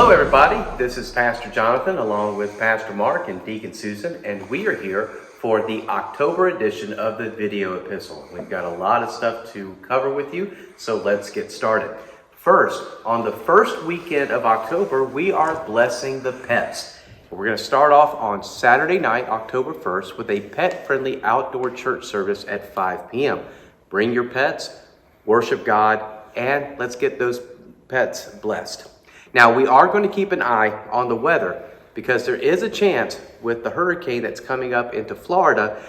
Hello everybody, this is Pastor Jonathan along with Pastor Mark and Deacon Susan, and we are here for the October edition of the video epistle. We've got a lot of stuff to cover with you, so let's get started. First, on the first weekend of October, we are blessing the pets. We're going to start off on Saturday night, October 1st, with a pet-friendly outdoor church service at 5 p.m. Bring your pets, worship God, and let's get those pets blessed. Now, we are going to keep an eye on the weather because there is a chance with the hurricane that's coming up into Florida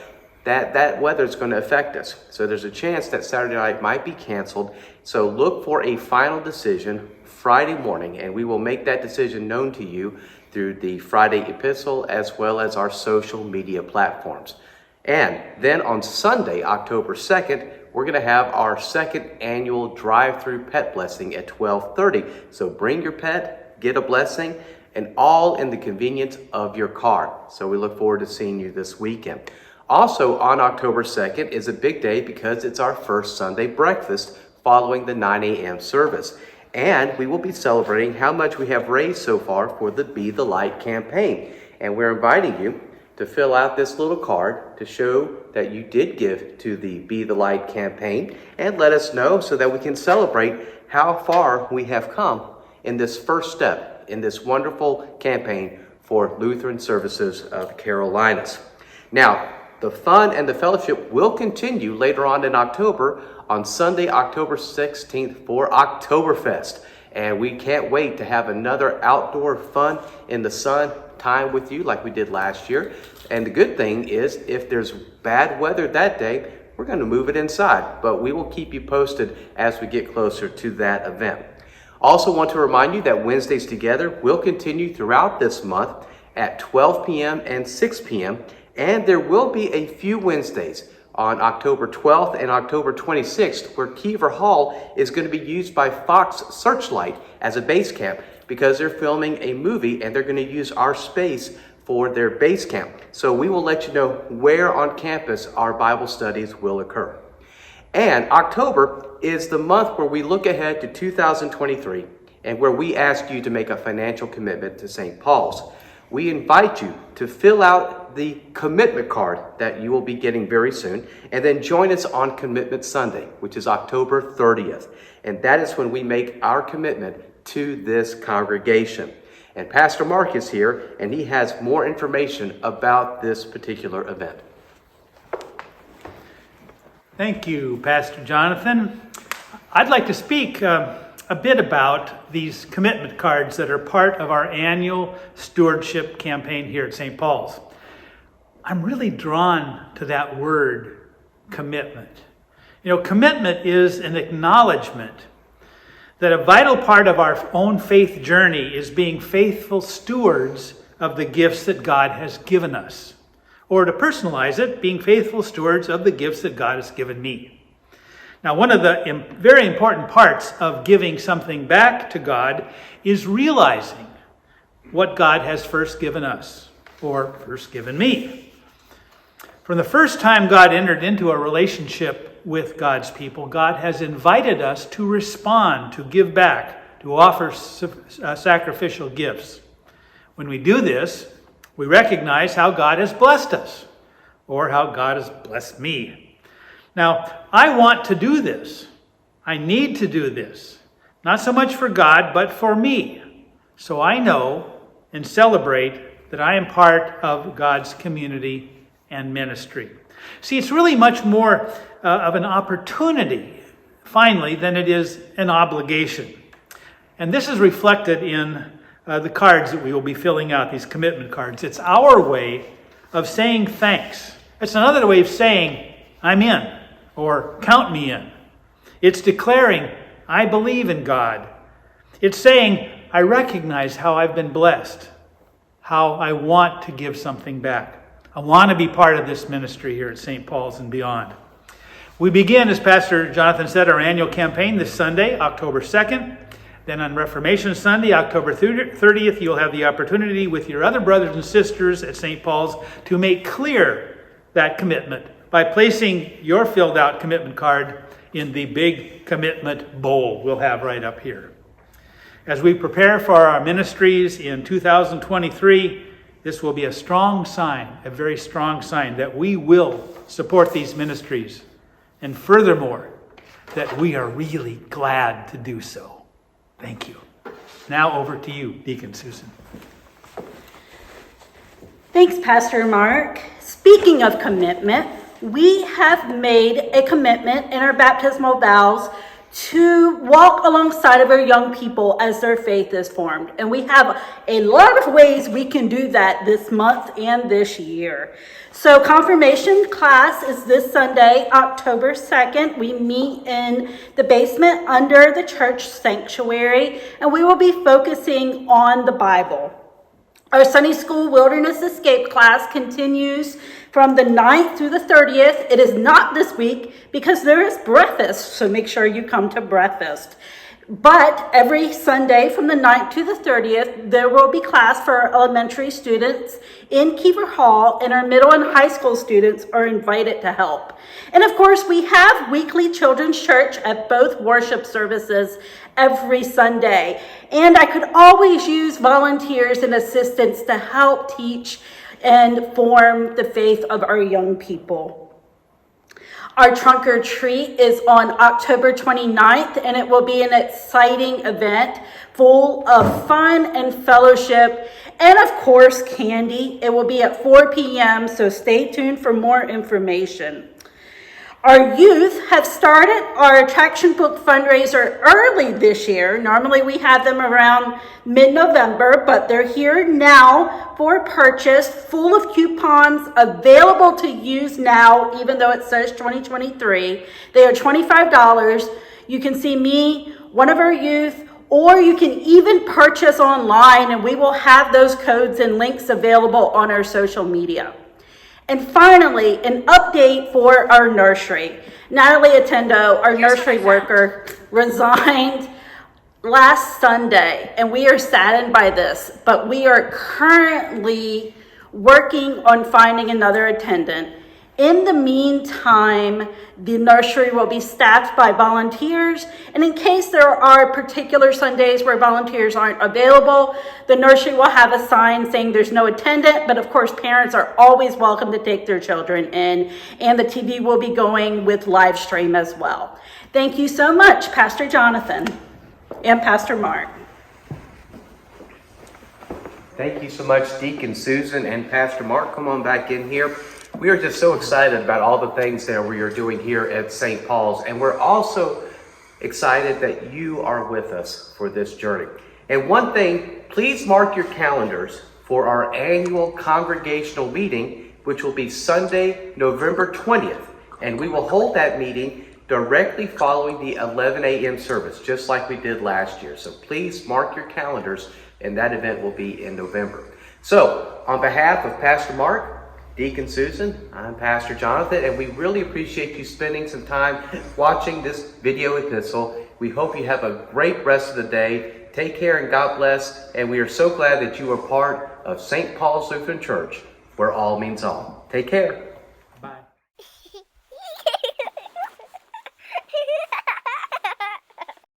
that weather is going to affect us. So there's a chance that Saturday night might be canceled. So look for a final decision Friday morning, and we will make that decision known to you through the Friday Epistle as well as our social media platforms. And then on Sunday, October 2nd, we're going to have our second annual drive-through pet blessing at 12:30. So bring your pet, get a blessing, and all in the convenience of your car. So we look forward to seeing you this weekend. Also on October 2nd is a big day because it's our first Sunday breakfast following the 9 a.m. service. And we will be celebrating how much we have raised so far for the Be the Light campaign. And we're inviting you to fill out this little card to show that you did give to the Be the Light campaign and let us know so that we can celebrate how far we have come in this first step in this wonderful campaign for Lutheran Services of Carolinas. Now, the fun and the fellowship will continue later on in October on Sunday, October 16th for Oktoberfest. And we can't wait to have another outdoor fun in the sun time with you like we did last year. And the good thing is if there's bad weather that day, we're going to move it inside, but we will keep you posted as we get closer to that event. Also want to remind you that Wednesdays Together will continue throughout this month at 12 p.m. and 6 p.m. And there will be a few Wednesdays on October 12th and October 26th where Kiever Hall is going to be used by Fox Searchlight as a base camp because they're filming a movie and they're going to use our space for their base camp. So we will let you know where on campus our Bible studies will occur. And October is the month where we look ahead to 2023 and where we ask you to make a financial commitment to St. Paul's. We invite you to fill out the commitment card that you will be getting very soon, and then join us on Commitment Sunday, which is October 30th. And that is when we make our commitment to this congregation. And Pastor Mark is here, and he has more information about this particular event. Thank you, Pastor Jonathan. I'd like to speak a bit about these commitment cards that are part of our annual stewardship campaign here at St. Paul's. I'm really drawn to that word, commitment. You know, commitment is an acknowledgement that a vital part of our own faith journey is being faithful stewards of the gifts that God has given us. Or to personalize it, being faithful stewards of the gifts that God has given me. Now, one of the very important parts of giving something back to God is realizing what God has first given us, or first given me. From the first time God entered into a relationship with God's people, God has invited us to respond, to give back, to offer sacrificial gifts. When we do this, we recognize how God has blessed us, or how God has blessed me. Now, I want to do this. I need to do this. Not so much for God, but for me. So I know and celebrate that I am part of God's community and ministry. See, it's really much more of an opportunity, finally, than it is an obligation. And this is reflected in the cards that we will be filling out, these commitment cards. It's our way of saying thanks. It's another way of saying, I'm in. Or count me in. It's declaring, I believe in God. It's saying, I recognize how I've been blessed, how I want to give something back. I want to be part of this ministry here at St. Paul's and beyond. We begin, as Pastor Jonathan said, our annual campaign this Sunday, October 2nd. Then on Reformation Sunday, October 30th, you'll have the opportunity with your other brothers and sisters at St. Paul's to make clear that commitment by placing your filled out commitment card in the big commitment bowl we'll have right up here. As we prepare for our ministries in 2023, this will be a strong sign, a very strong sign that we will support these ministries. And furthermore, that we are really glad to do so. Thank you. Now over to you, Deacon Susan. Thanks, Pastor Mark. Speaking of commitment, we have made a commitment in our baptismal vows to walk alongside of our young people as their faith is formed. And we have a lot of ways we can do that this month and this year. So confirmation class is this Sunday, October 2nd. We meet in the basement under the church sanctuary, and we will be focusing on the Bible. Our Sunday School Wilderness Escape class continues from the 9th through the 30th. It is not this week because there is breakfast, so make sure you come to breakfast. But every Sunday from the 9th to the 30th, there will be class for our elementary students in Kiefer Hall, and our middle and high school students are invited to help. And of course, we have weekly children's church at both worship services every Sunday. And I could always use volunteers and assistants to help teach and form the faith of our young people. Our trunk or treat is on October 29th, and it will be an exciting event full of fun and fellowship, and of course, candy. It will be at 4 p.m., so stay tuned for more information. Our youth have started our attraction book fundraiser early this year. Normally we have them around mid-November, but they're here now for purchase, full of coupons available to use now, even though it says 2023. They are $25. You can see me, one of our youth, or you can even purchase online, and we will have those codes and links available on our social media. And finally, an update for our nursery. Natalie Attendo, our nursery worker, resigned last Sunday, and we are saddened by this, but we are currently working on finding another attendant. In the meantime, the nursery will be staffed by volunteers, and in case there are particular Sundays where volunteers aren't available, the nursery will have a sign saying there's no attendant, but of course parents are always welcome to take their children in, and the TV will be going with live stream as well. Thank you so much, Pastor Jonathan and Pastor Mark. Thank you so much, Deacon Susan and Pastor Mark. Come on back in here. We are just so excited about all the things that we are doing here at St. Paul's, and we're also excited that you are with us for this journey. And one thing, please mark your calendars for our annual congregational meeting, which will be Sunday, November 20th. And we will hold that meeting directly following the 11 a.m. service, just like we did last year. So please mark your calendars, and that event will be in November. So on behalf of Pastor Mark, Deacon Susan, I'm Pastor Jonathan, and we really appreciate you spending some time watching this video epistle. We hope you have a great rest of the day. Take care and God bless. And we are so glad that you are part of St. Paul's Lutheran Church, where all means all. Take care.